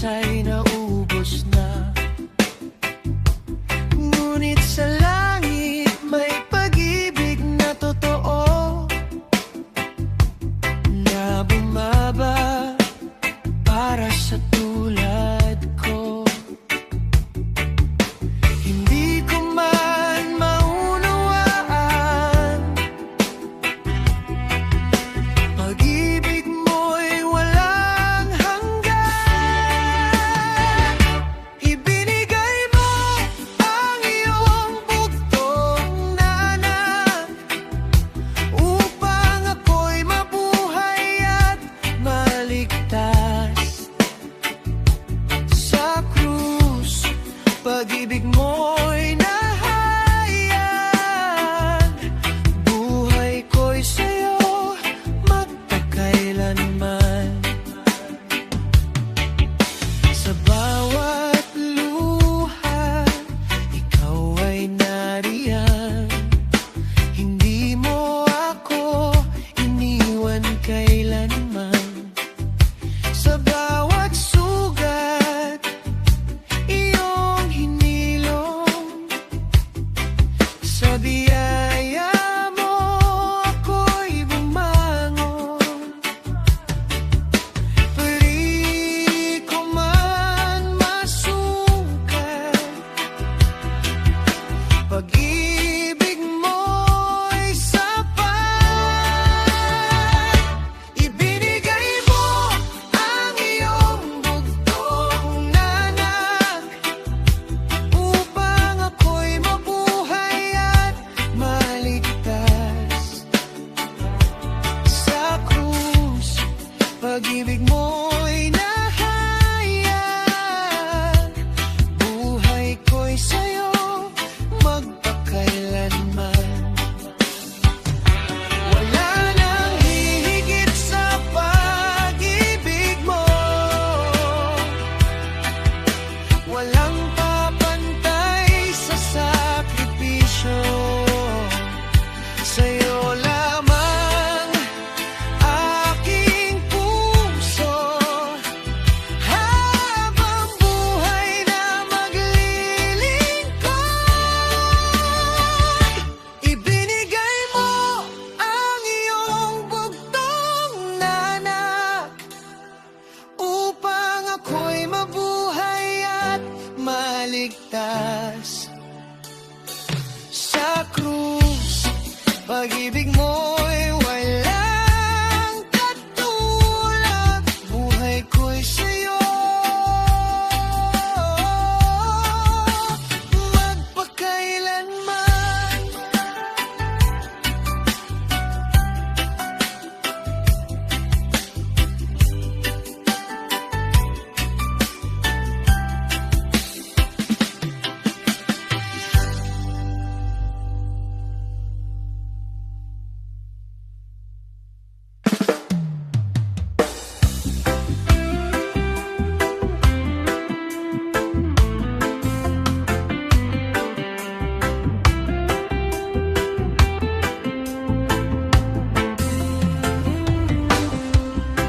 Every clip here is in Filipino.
ay naubos na. Ngunit sa langit may pag-ibig na totoo, na bumaba para sa tulad ko. Hindi ko man maunawaan, pag-ibig mo'y walang hanggan. Ibinigay mo ang iyong bugtong na anak, upang ako'y mabuhay at maligtas. Sa krus, pag-ibig mo'y nahayag, buhay ko'y sa'yo magpakailanman. Sa bawat luha, ikaw ay nariyan. Hindi mo ako iniwan kailanman. Sa bawat sugat, iyong hinilong. Sa biyaya mo, ako'y bumangon. Pari ko man masukat, pag-ibig mo'y sapat. Ibinigay mo ang iyong bugtong na anak, upang ako'y mabuhay at maligtas. Sa krus, pag-ibig mo'y nahayag, buhay ko'y sa'yo magpakailanman. Wala nang hihigit sa pag-ibig mo, walang papantay sa sakripisyo. Sa'yo lamang aking puso, habang buhay na maglilingkod. Ibinigay mo ang iyong bugtong na anak, upang ako'y mabuhay at maligtas. Sa krus, pag-ibig mo'y walang katulad, buhay ko'y sa'yo magpakailanman.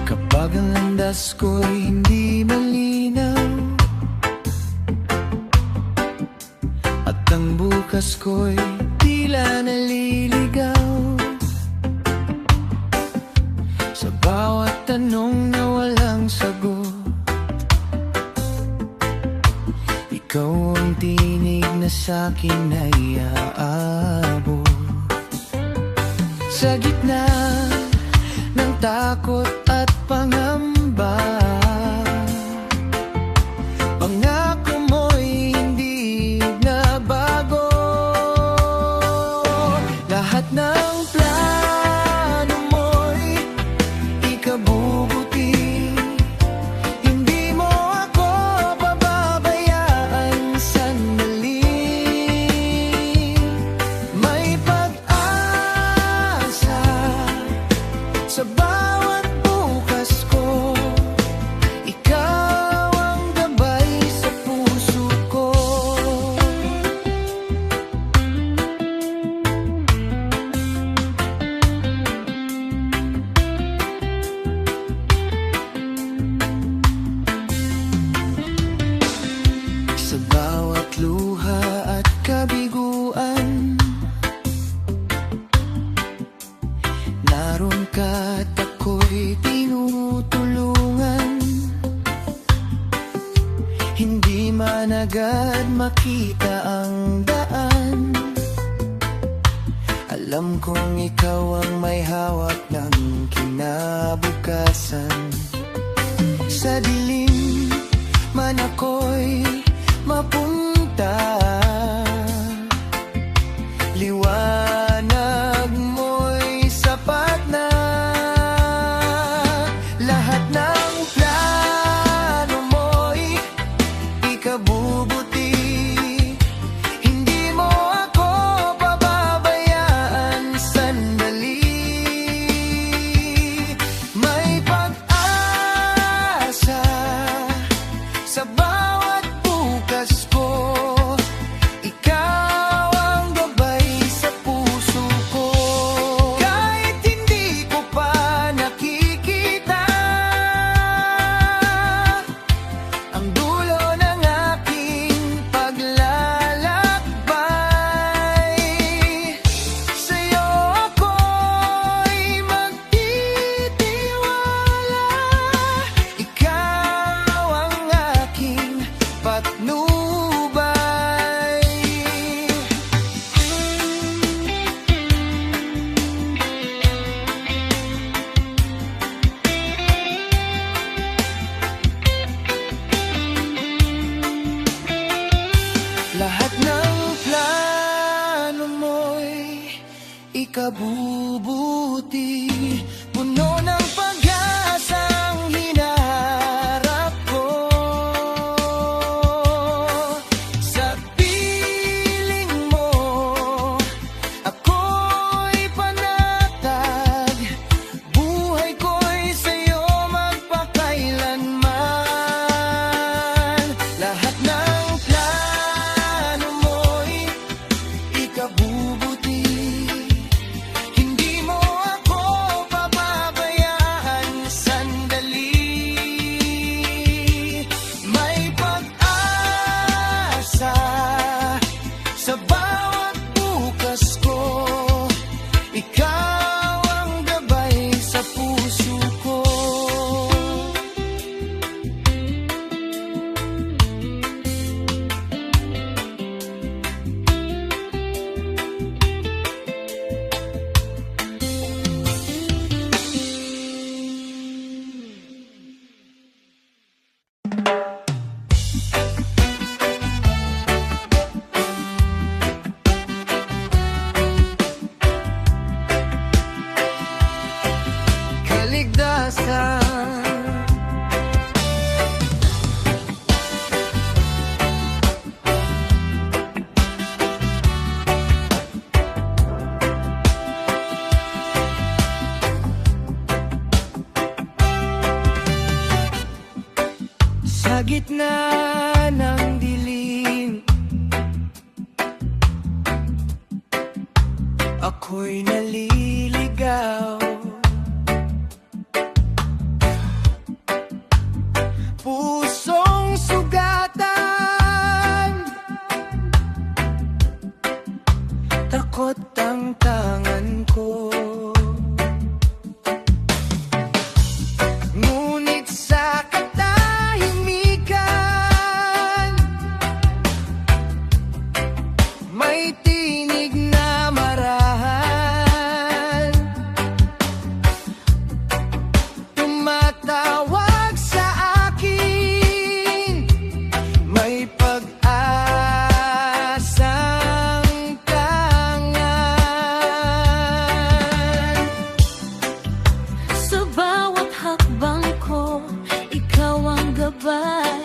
Kapag ang landas ko'y hindi malinaw, at ang bukas ko'y tila naliligaw, sa bawat tanong na walang sagot, ikaw ang tinig na sa'kin ay aabot. Sa gitna ng takot at pangamba, pangako mo'y hindi nagbago. Lahat ng plano mo'y ikabubuti, hindi mo ako pababayaan sandali. May pag-asa sa bawat bukas ko, ikaw ang gabay sa Hindi man agad makita ang daan, alam kong ikaw ang may hawak ng kinabukasan. Sa dilim man ako'y mapunta, liwanag mo'y sapat na. Lahat ng plano mo'y ikabubuti, hindi mo ako pababayaan sandali. May pag-asa sa bawat bukas ko, ikaw ang gabay sa puso ko. Kahit hindi ko pa nakikita ang dulo ng aking paglalakbay, sa'yo ako'y magtitiwala. Ikaw ang aking patnubay. Lahat ng plano mo'y ikabubuti, puno ng pag-asa ang hinaharap ko. Sa piling mo ako'y panatag, buhay ko'y sa'yo magpakailanman. Lahat ng plano mo'y ikabubuti, hindi mo ako pababayaan sandali. May pag-asa sa bawat bukas ko, ikaw ang gabay sa puso ko. Kaligtasan, sa gitna ng dilim, ako'y naliligaw. Pusong sugatan, takot ang tangan ko. Ngunit sa katahimikan, may tinig na marahan, tumatawag sa akin. May pag-asang tangan. Sa bawat hakbang ko, ikaw ang gabay.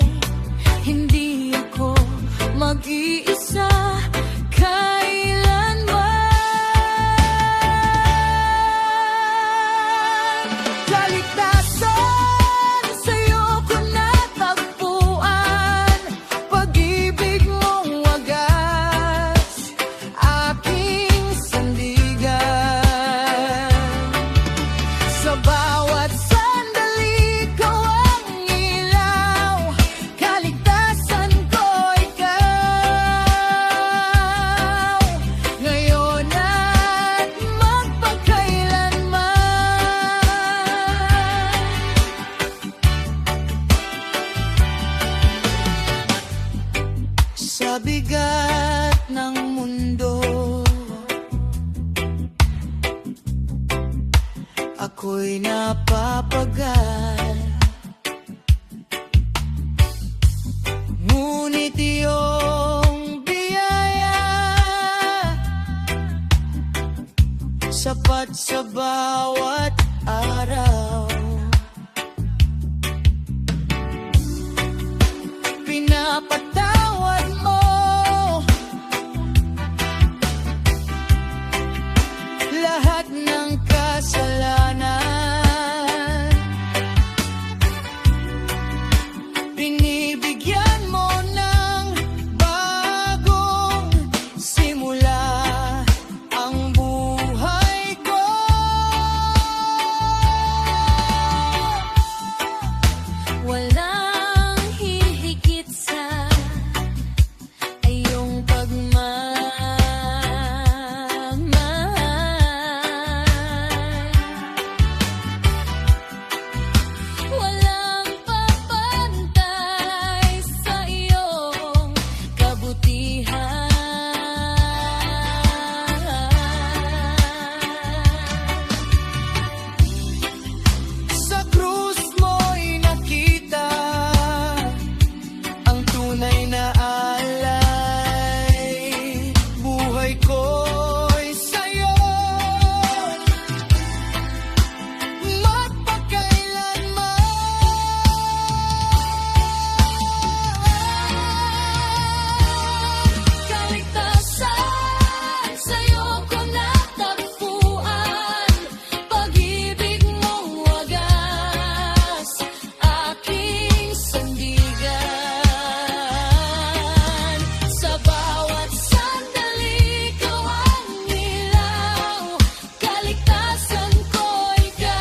Hindi ako mag-iisa kailanman. Kaligtasan, sa'yo ko natagpuan. Pag-ibig mong wagas, aking sandigan. Sa bawat sandali, ikaw ang ilaw. Kaligtasan ko, ikaw. sa bigat ng mundo. Ako'y napapagal, ngunit iyong biyaya sapat sa bawat araw. Pinapatawad mo lahat ng kasalanan. Binibigyan mo ng bagong simula ang buhay ko. Walang hihigit sa iyong pagmamahal. Walang papantay sa iyong kabutihan. Sa krus mo'y nakita ang tunay na alay. Buhay ko'y sa'yo magpakailanman. Kaligtasan sa'yo ko natagpuan, pag-ibig mong wagas, aking sandigan. Sa bawat sandali ko ang ilaw, kaligtasan ko ikaw.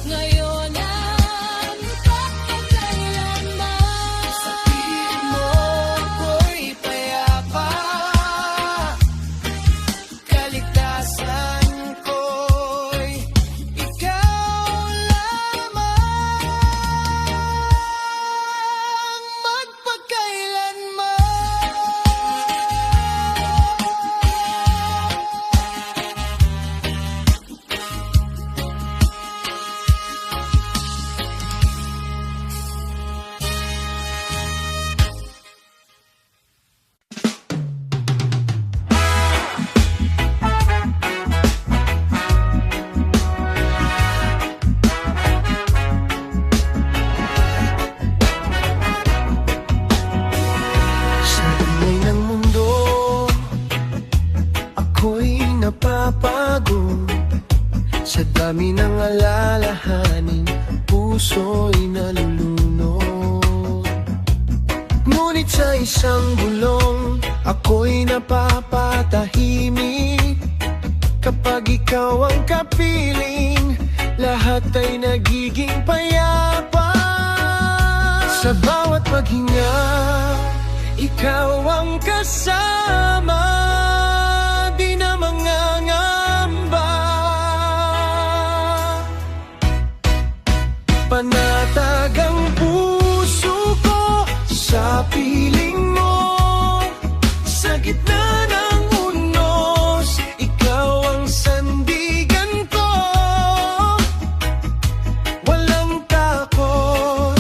Ngayon ang pagpakailanman. Sa piling mo ko'y payapa, kaligtasan ko'y ikaw lamang sa ingay ng mundo, ako'y napapagod. Sa dami ng alalahanin, puso'y nalulunod. Ngunit sa isang bulong, ako'y napapatahimik. Kapag ikaw ang kapiling, lahat ay nagiging payapa. Sa bawat paghinga, ikaw ang kasama, di na mangangamba. Panatag ang puso ko sa piling mo. Sa gitna ng unos, ikaw ang sandigan ko. Walang takot,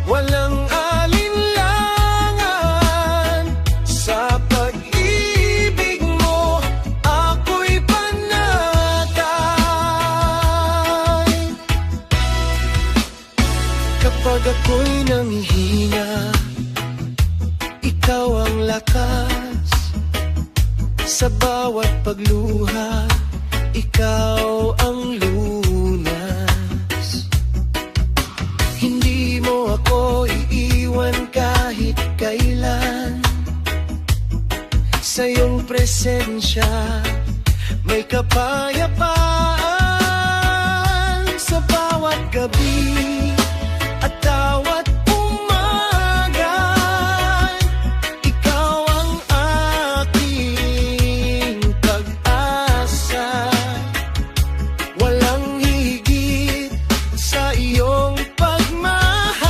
walang alinlangan. Sa pag-ibig mo, ako'y panatag. Kapag ako'y nangihina, ikaw ang lakas. Sa bawat pagluha, ikaw ang lunas. Hindi mo ako iiwan kahit kailan. Sa iyong presensya, may kapayapaan. Sa bawat gabi at bawat umaga, ikaw ang aking pag-asa. Walang higit sa iyong pagmamahal.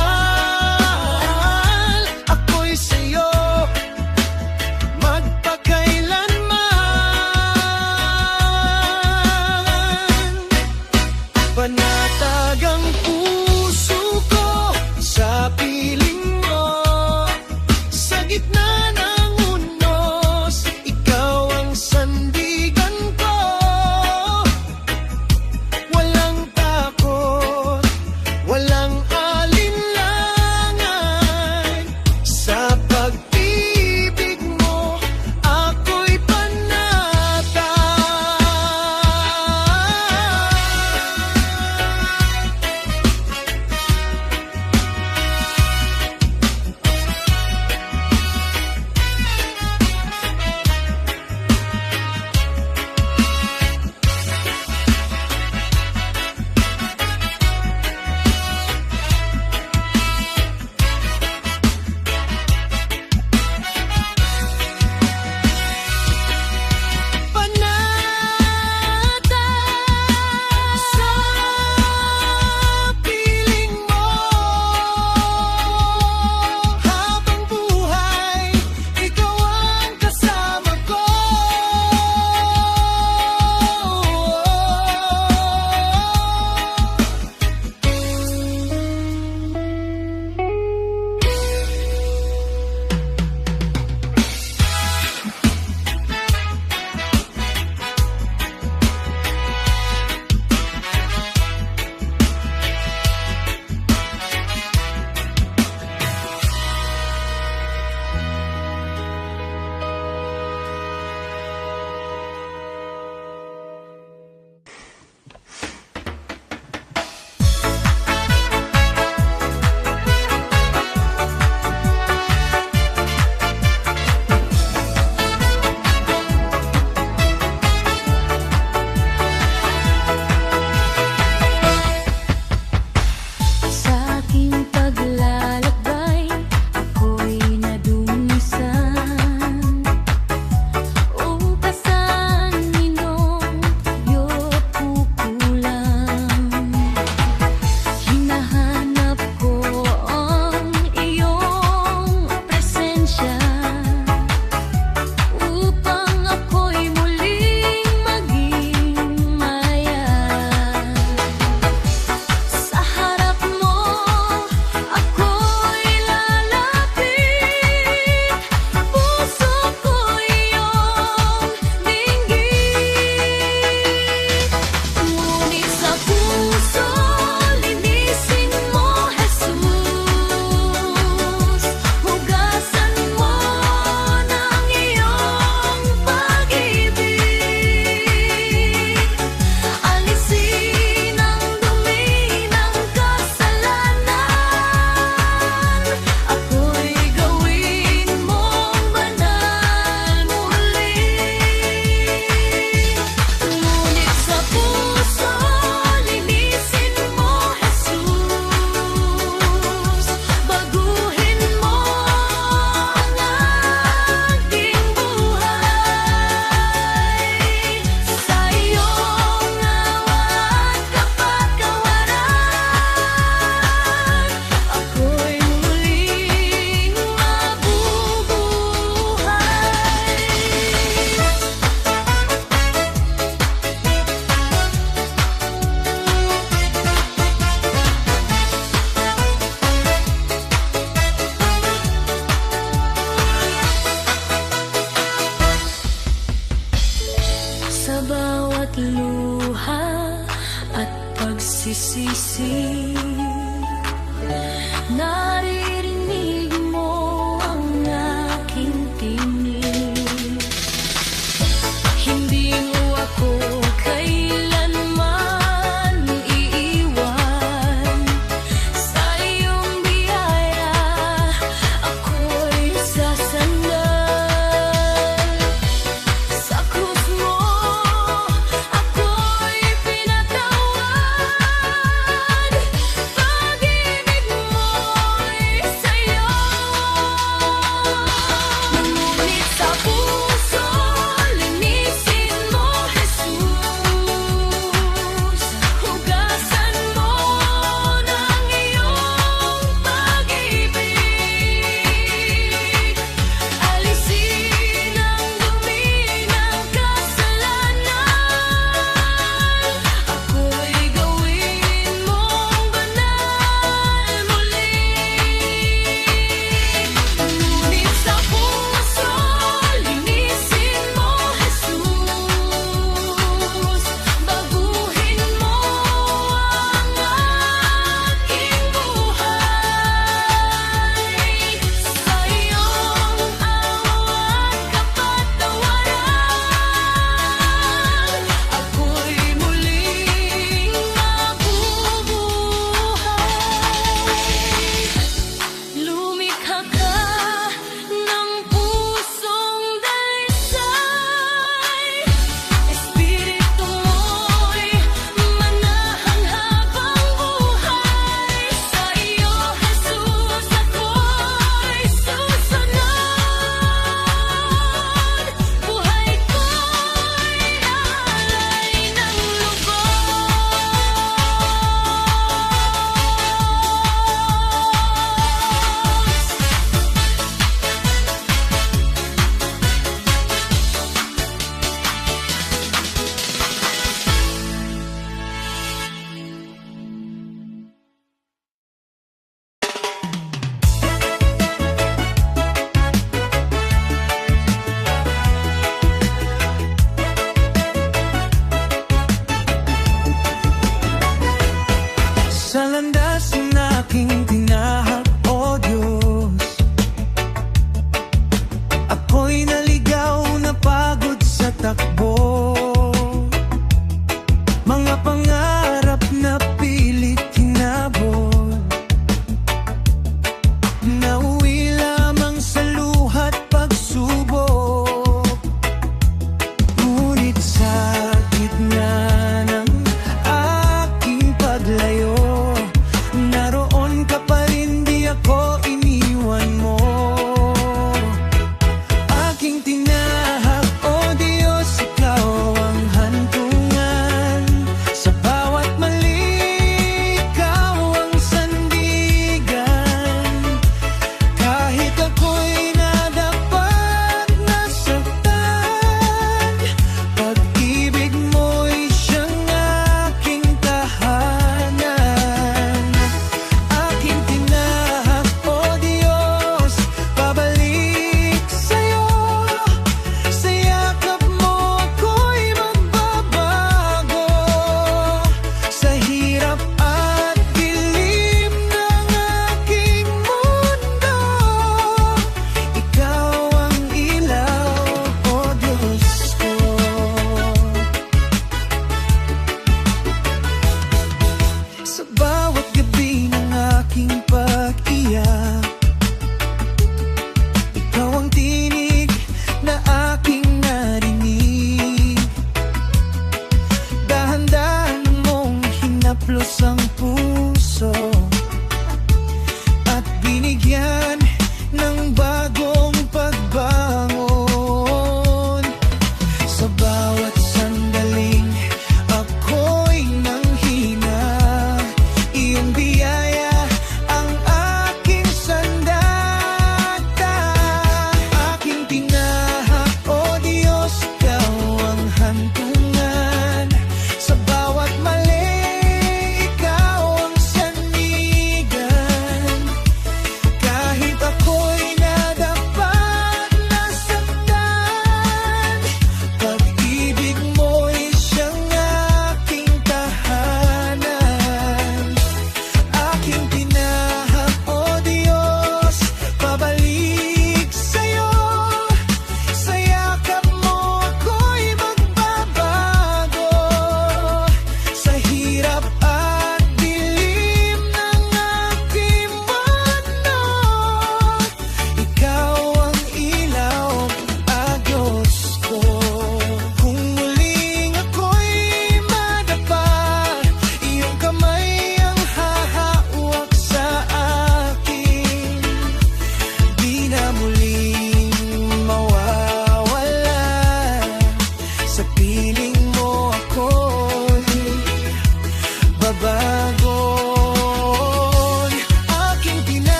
naririnig mo ang aking tinig. Hindi mo ako kailanman iiwan. Sa iyong biyaya ako'y sasandal. Sa krus mo ako'y pinatawan. Pag-ibig mo'y sa'yo. Ngunit sa puso linisin mo, Jesus. Hugasan mo ng iyong pag-ibig. Alisin ang dumi ng kasalanan. Ako'y gawin mong banal muli. Ngunit sa puso linisin mo, Jesus. Baguhin mo ang aking buhay. Sa iyong awa at kapatawaran, ako'y muling mabubuhay. Lumikha ka ng pusong dalisay. Espiritu mo'y manahang habang buhay. Sa iyo, Jesus, ako'y susunod. Buhay ko'y alay ng lubos. Sa landas ng aking tinahak, O Diyos, ako'y naligaw, napagod sa takbo. Mga pangarap na pilit hinabol, nauwi lamang sa luha't pagsubok. Ngunit sa gitna ng aking paglayo, naroon ka pa rin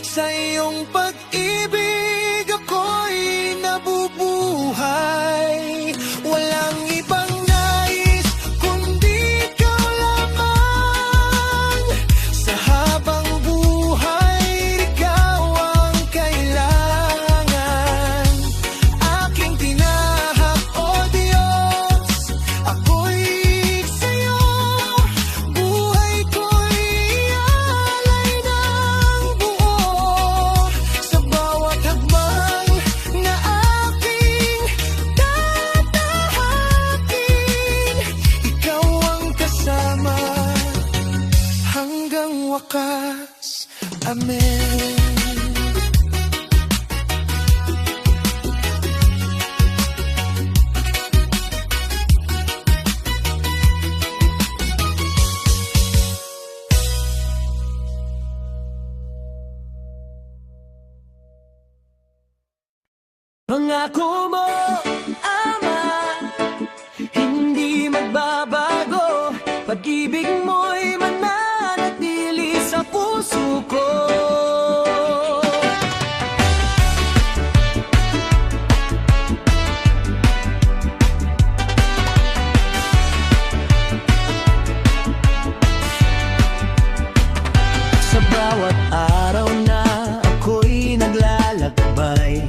Sa iyong pag-ibig ako'y nabubuhay. Walang ibang nais kundi ikaw lamang. Sa habang buhay, ikaw ang kailangan. Aking tinahak, O Diyos, ako'y sa'yo. Buhay ko'y ialay ng buo. Sa bawat hakbang na aking tatahakin, ikaw ang kasama hanggang wakas. Amen. Pangako mo, Ama, hindi magbabago. Pag-ibig mo'y mananatili sa puso ko. Sa bawat araw na ako'y naglalakbay,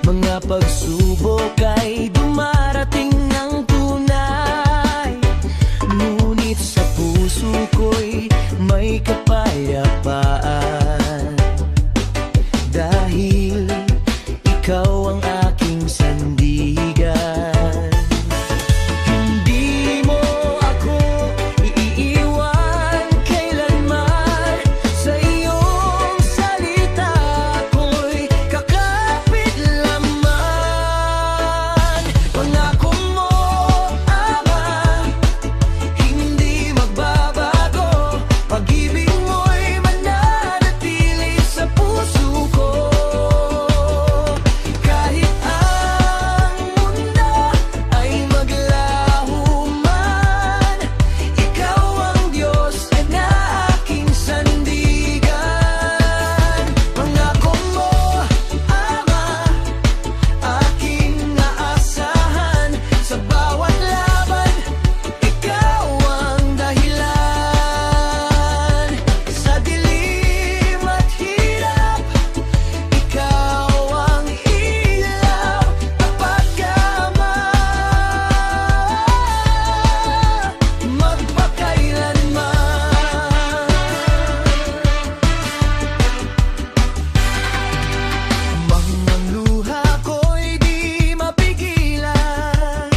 mga pagsubok ay dumarating ng tunay. Ngunit sa puso ko'y may kapayapaan, dahil ikaw ang aking sandigan. Hindi mo ako iiwan kailanman. Sa iyong salita ko'y kakapit lamang. Pangako mo, Ama, hindi magbabago. Pag-ibig mo'y mananatili sa puso ko. Kahit ang mundo ay maglaho man, ikaw ang Diyos na aking sandigan. Pangako mo, Ama, aking naasahan. Sa bawat laban, ikaw ang dahilan. Sa dilim at hirap, ikaw ang ilaw. Tapat ka, Ama, magpakailanman. Mga luha ko'y di mapigilan,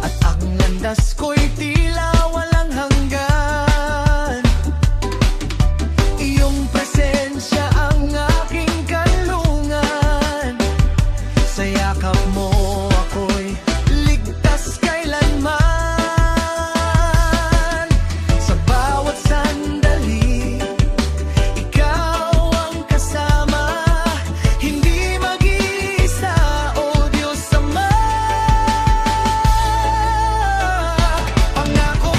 at ang landas ko'y tila walang hanggan. Iyong presensya ang aking kanlungan. Sa yakap mo ako'y ligtas kailanman. Sa bawat sandali, ikaw ang kasama. Hindi mag-iisa, O Diyos Ama. Pangako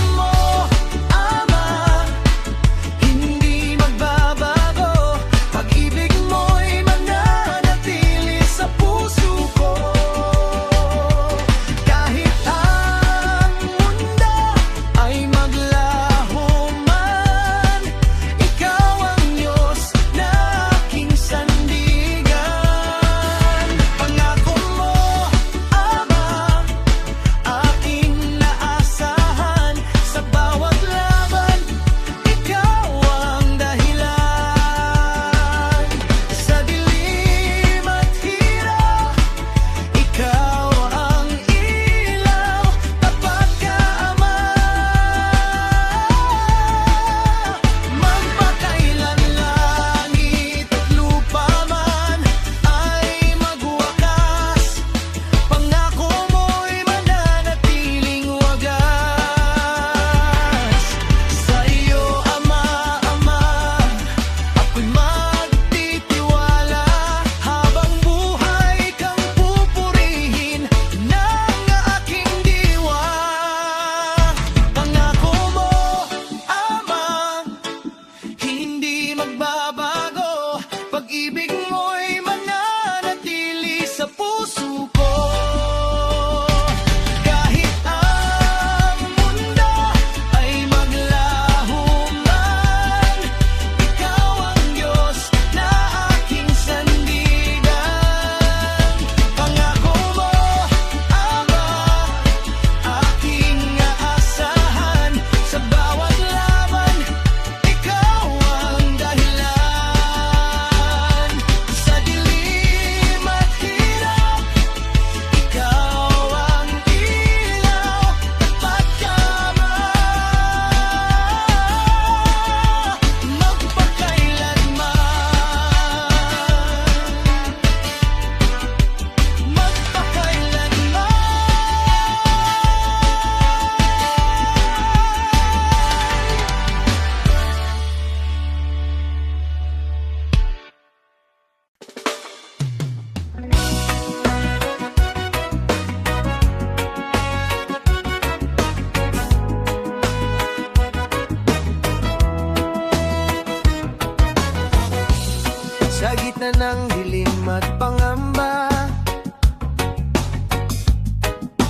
na ng dilim at pangamba.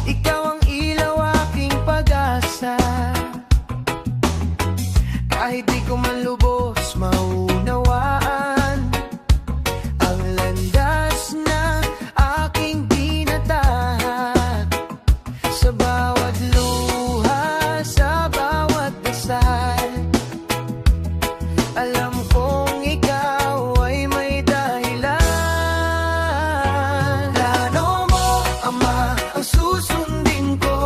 Ikaw ang ilaw, aking pag-asa. Kahit di ko man lubos maunawaan ang landas na aking tinatahak. Sa bawat luha, sa bawat dasal, alam kong ikaw ay may dahilan. Plano mo, Ama, ang susundin ko.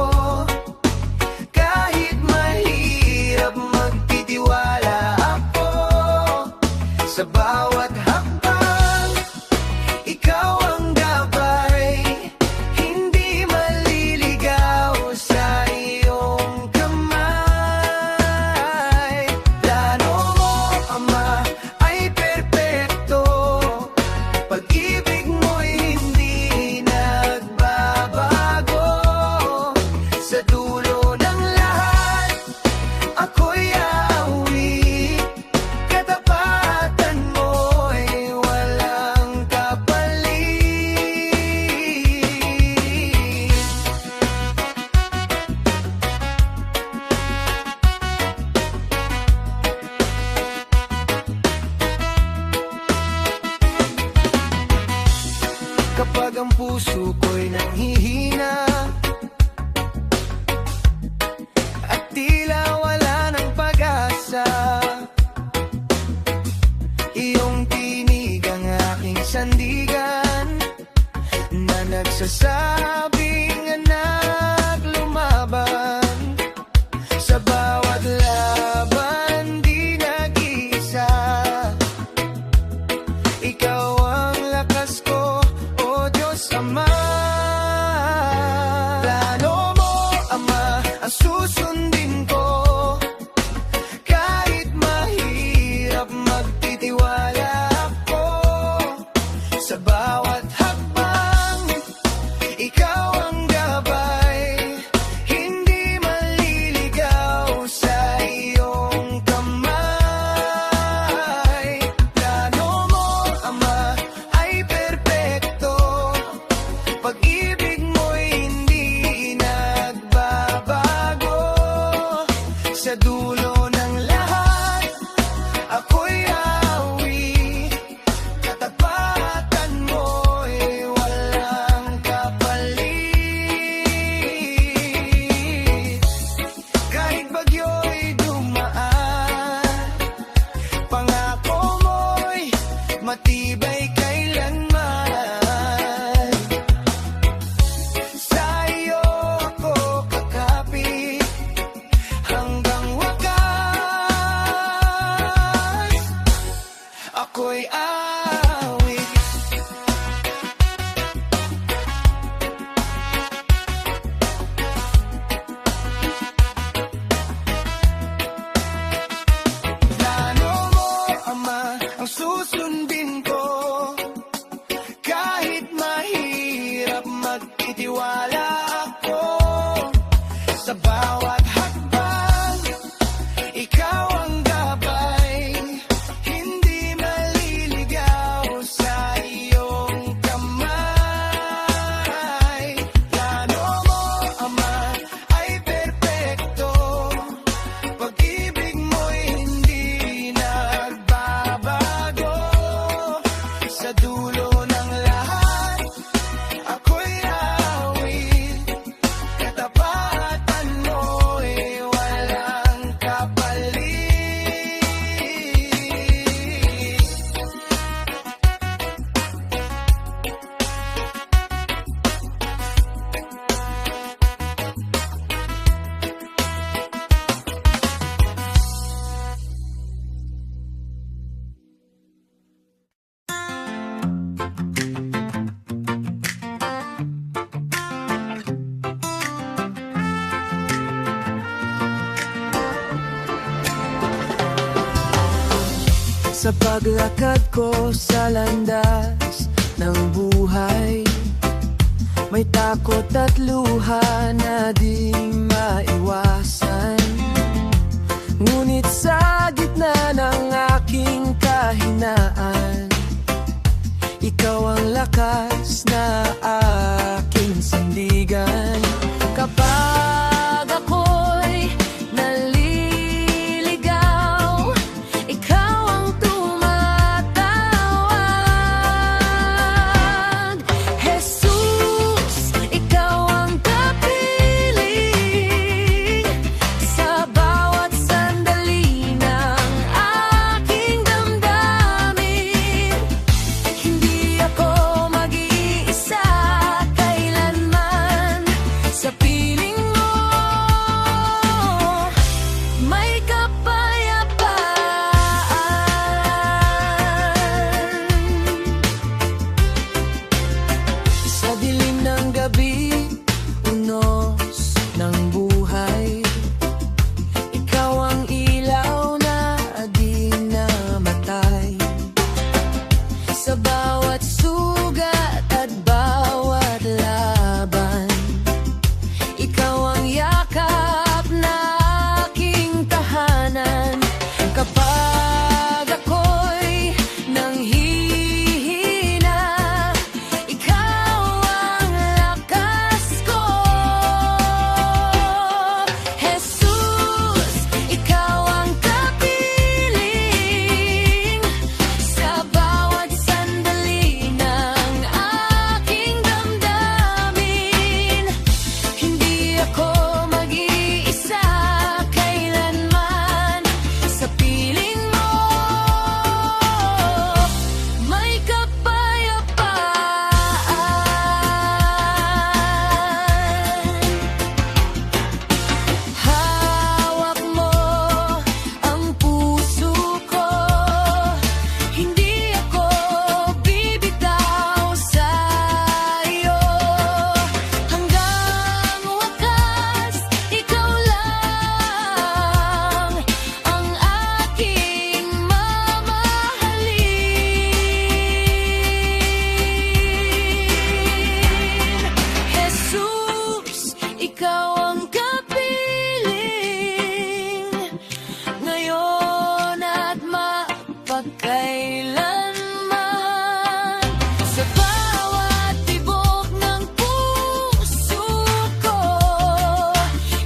Kahit mahirap, magtitiwala ako. Sa bawat hakbang, ikaw ang gabay. Hindi maliligaw sa iyong kamay. Plano mo, Ama, ay perpekto. Pag-ibig mo'y hindi nagbabago. Sa dulo ng lahat, ako'y aawi. Katapatan mo'y walang kapalit. Kapag ang puso ko'y nanghihina at tila wala ng pag-asa, iyong tinig ang aking sandigan na nagsasabing anak, lumaban. Sa bawat laban, di nag-iisa. Ikaw ang lakas ko, O Diyos Ama. Plano mo, Ama, ang susundin ko. Kahit mahirap, magtitiwala ako. Sa bawat hakbang, ikaw ang gabay. Hindi maliligaw sa iyong kamay. Plano mo, Ama, ay perpekto. Pag-ibig mo'y hindi nagbabago. Sa dulo ng lahat, ako'y aawi. Katapatan mo'y walang kapalit. Kahit bagyo'y dumaan, pangako mo'y matibay kailanman. Sa iyo ako kakapit hanggang wakas. Ako'y awit. Plano mo, Ama, ang susundin ko. Kahit mahirap, magtitiwala ako. Sa bawat hakbang, ikaw ang gabay. Hindi maliligaw sa iyong kamay. Plano mo, Ama, ay perpekto. Pag-ibig mo'y hindi nagbabago. Sa dulo ng lahat, ako'y awit. Katapatan mo'y walang kapalit. Sa paglakad ko sa landas ng buhay, may takot at luha na di maiwasan. Ngunit sa gitna ng aking kahinaan, ikaw ang lakas na aking sandigan. Kapag ako'y naliligaw, ikaw ang tumatawag. Jesus, ikaw ang kapiling sa bawat sandali ng aking damdamin. Hindi ako mag-iisa kailanman sa piling mo. May kapayapaan. Sa dilim ng gabi, unos ng buhay, ikaw ang ilaw na di namatay. Sa bawat sugat at bawat laban, ikaw ang yakap na aking tahanan. Kapag ako'y nanghihina, ikaw ang lakas ko. Jesus, ikaw ang kapiling sa bawat sandali ng aking damdamin. Hindi ako mag-iisa kailanman sa piling mo. May kapayapaan. Hawak mo ang puso ko, hindi ako bibitaw sa iyo. Hanggang wakas, ikaw lang ang aking mamahalin. Jesus, ikaw ang kapiling ngayon at mapagkailanman. Sa bawat tibok ng puso ko,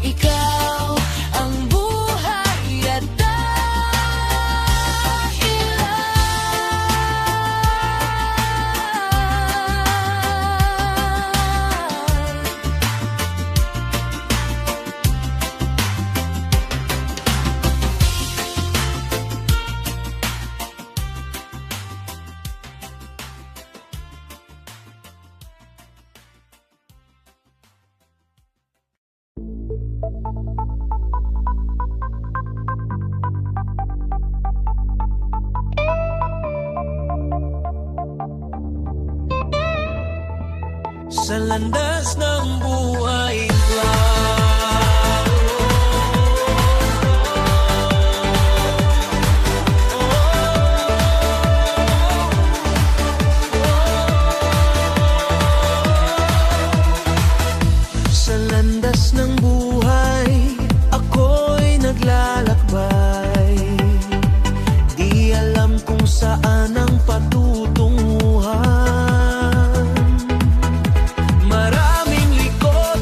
ikaw ang buhay at dahilan. Sa landas ng buhay sa landas ng buhay, ako'y naglalakbay. Di alam kung saan ang patutunguhan. Maraming likod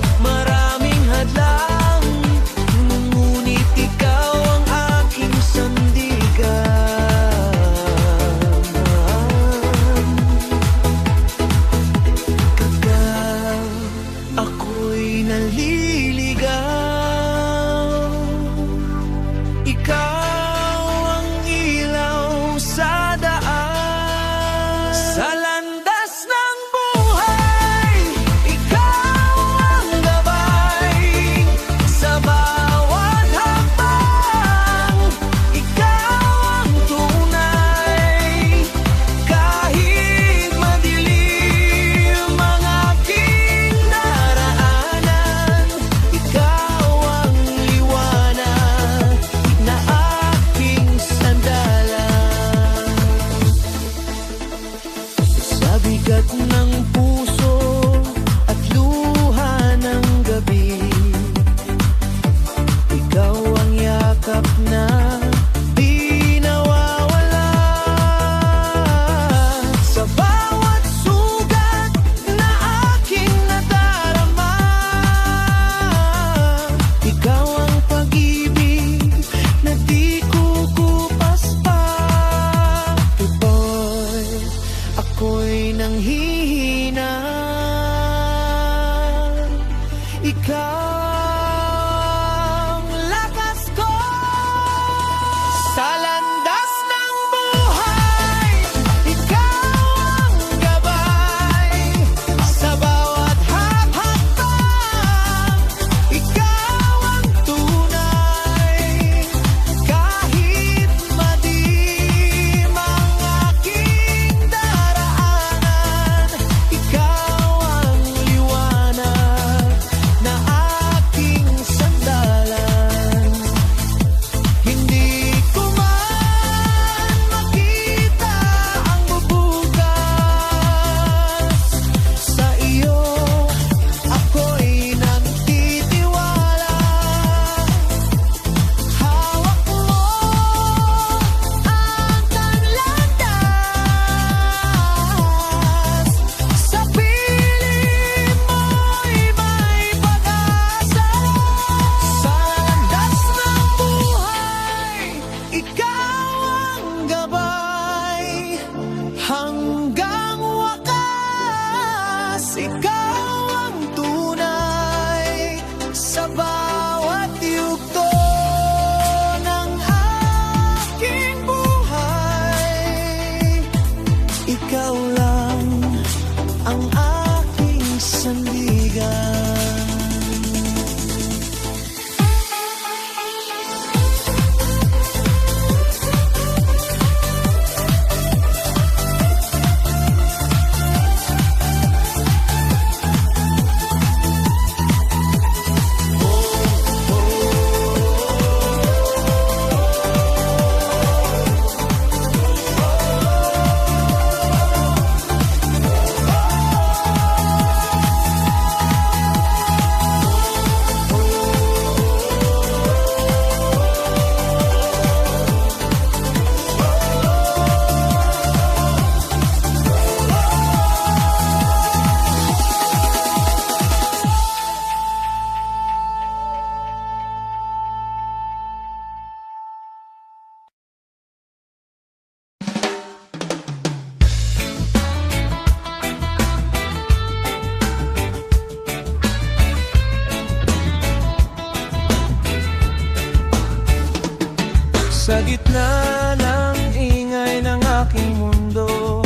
Sa gitna ng ingay ng aking mundo,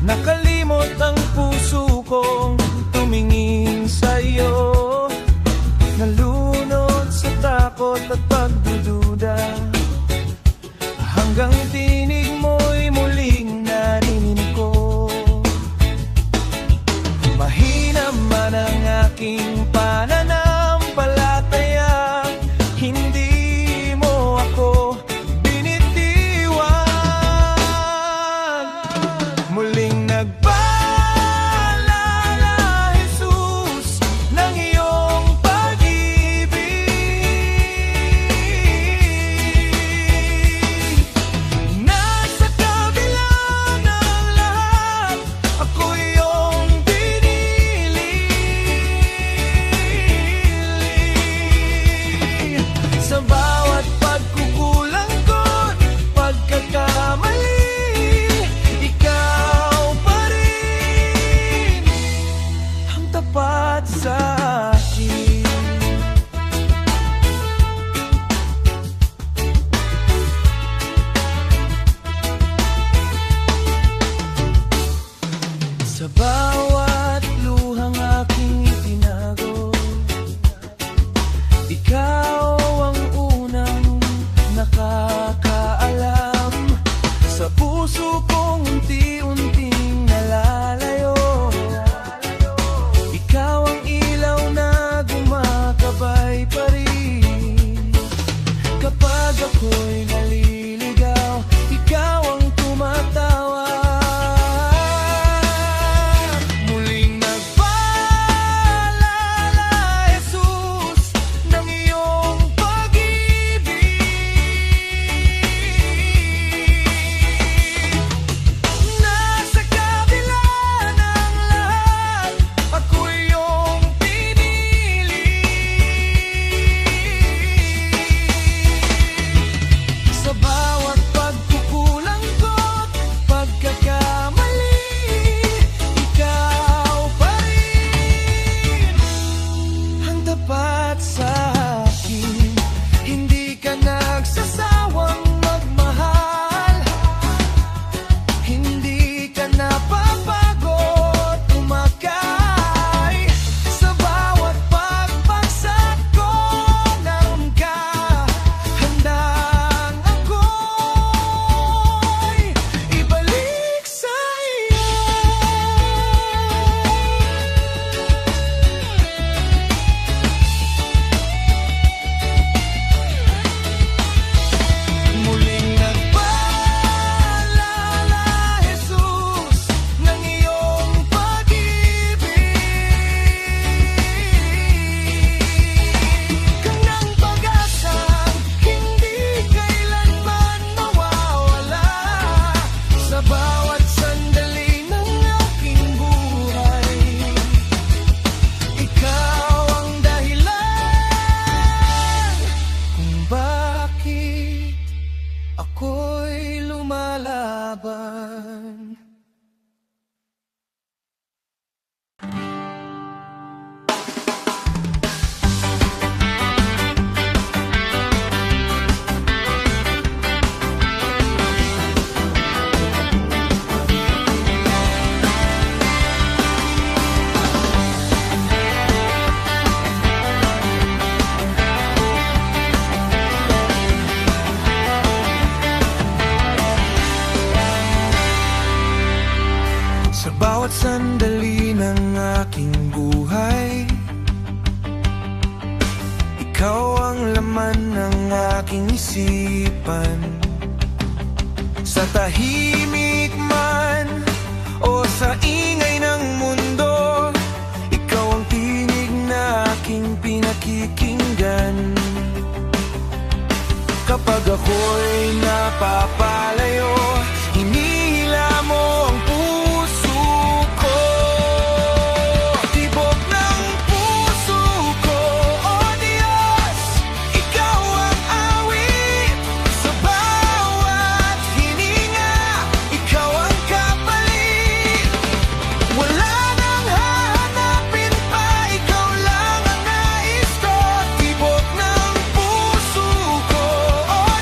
nakalimot ang puso kong tumingin sa'yo. Nalunod sa takot at pagdududa, hanggang tinig mo'y muling narinig ko. Mahina man ang aking pananampalataya, hindi mo ako binitiwan. Muling nagpaalala, Jesus, ng iyong pag-ibig. Nasa kabila ng lahat, ako iyong pinili. Sa bawat pagkukulang ko, pagkakamali, ikaw pa rin ang tapat sa akin. Sa bawat luhang aking itinago, ikaw ang unang nakakaalam. Sa puso kong unti-unting nalalayo, ikaw ang ilaw na gumakabay pa rin. Kapag ako'y naliligaw, ikaw ang tumatawa. Muling nagpaalala, Jesus, ng iyong pag-ibig. Nasa kabila ng lahat, ako iyong pinili. Sa bawat pagkukulang ko, pagkakamali, ikaw pa rin ang tapat sa akin. Hindi ka nagsasawang magmahal, hindi ka napapagod umakay. Sa bawat pagbagsak ko, naroon ka, handang ako'y ibalik sa iyo. Muling nagpaalala, Jesus, ng iyong pag-ibig. Kang ng pag-asang hindi kailanman mawawala. Sa bawat sandali ng aking buhay, ikaw ang dahilan kung bakit ako'y lumalaban. Sa bawat sandali ng aking buhay, ikaw ang laman ng aking isipan. Sa tahimik man o sa ingay ng mundo, ikaw ang tinig na aking pinakikinggan. Kapag ako'y napapalayo, hinihila mo ang puso ko. Tibok ng puso ko, O Diyos, ikaw ang awit. Sa bawat hininga, ikaw ang kapalit. Wala nang hahanapin pa, ikaw lang ang nais ko. Tibok ng puso ko, O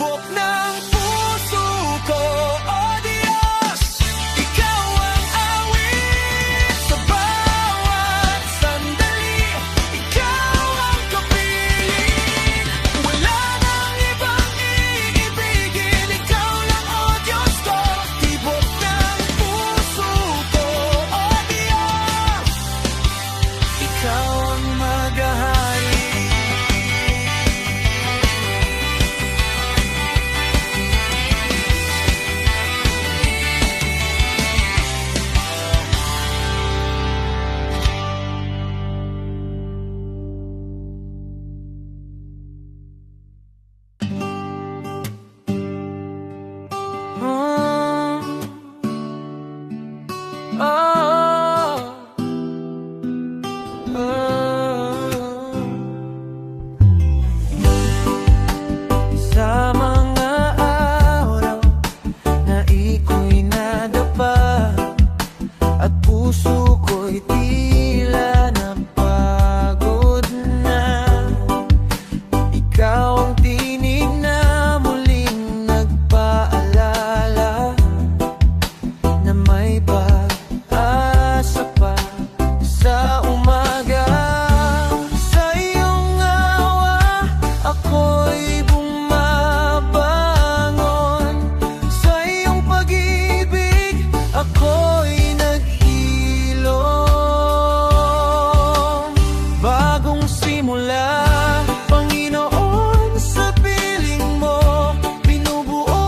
tibok ng puso ko. Oh Diyos, Ikaw ang awit sa bawat sandali. Ikaw ang kapiling, wala nang ibang iibigin. Ikaw lang, oh Diyos ko, tibok ng puso ko. Oh Diyos, Ikaw ang maghahari. Sa mga araw na iko'y nadapa at puso ko'y tila napagod na, ikaw ang tinig na muling nagpaalala na may pag-asa pa sa umaga. Sa iyong awa ako'y bumabangon, sa iyong pag-ibig ako'y naghilom. Bagong simula, Panginoon, sa piling mo, binubuo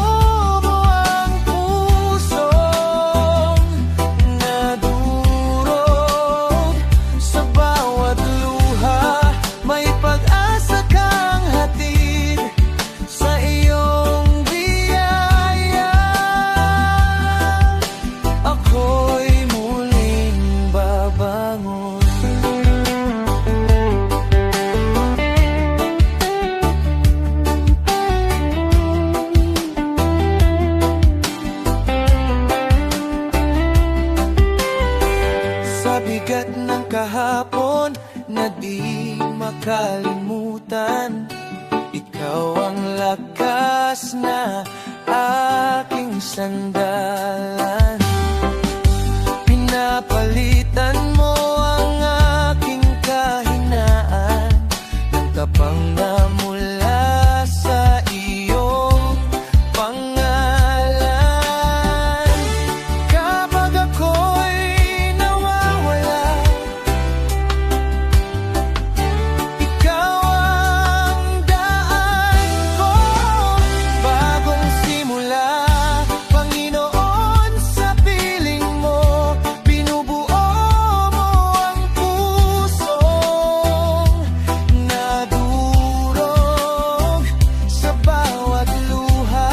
mo ang pusong nadurog. Sa bawat luha, may pag-asa kang hatid, sa iyong biyaya ako'y muling babangon. Sa bigat ng kahapon na di makalimutan, ikaw ang lakas na aking sandalan. Pinapalitan mo ang aking kahinaan ng tapang na mula sa iyong pangalan. Kapag ako'y nawawala, ikaw ang daan ko. Bagong simula, Panginoon, sa piling mo, binubuo mo ang pusong nadurog. Sa bawat luha,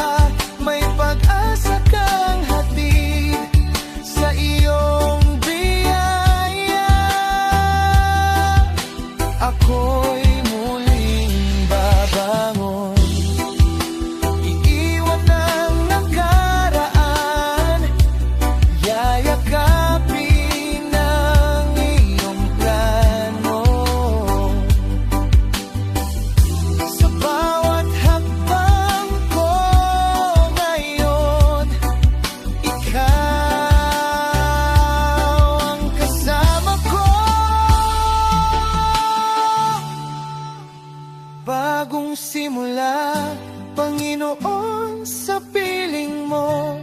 may pag-asa kang hatid, sa iyong biyaya ako'y muling babangon. Iiwan ang nakaraan, yayakapin ang iyong plano. Sa bawat hakbang ko ngayon, ikaw ang kasama ko. Bagong simula, Panginoon, sa piling mo,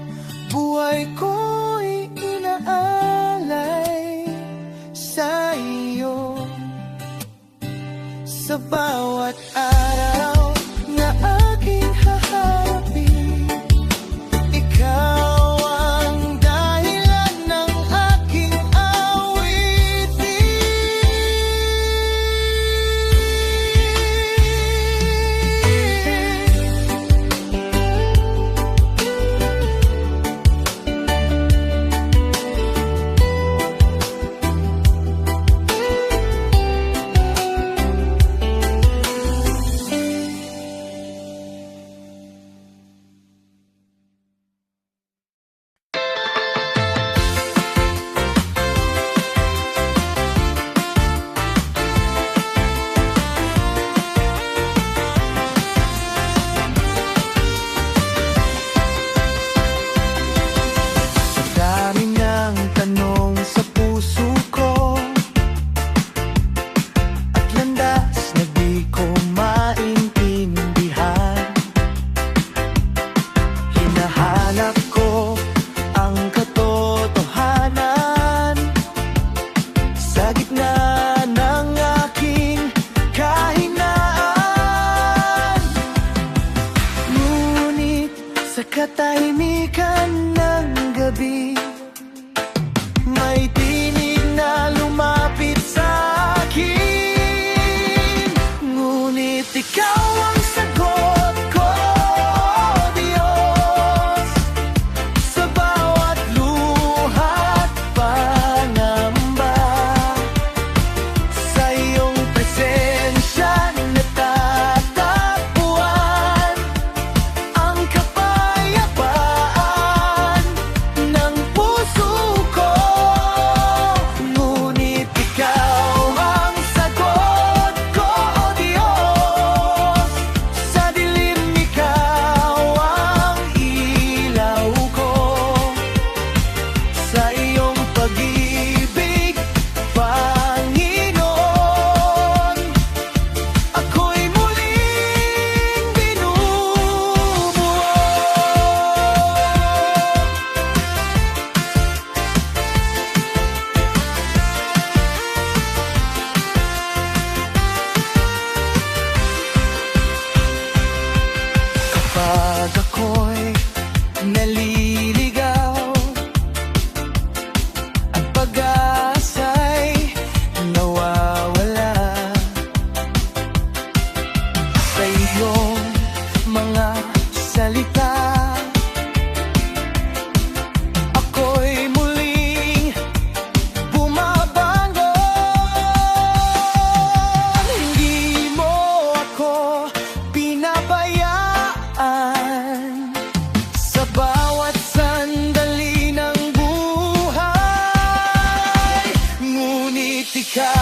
buhay ko'y inaalay sa iyo. Sa bawat araw na aking haharapin, ikaw ang dahilan ng aking awitin. ikaw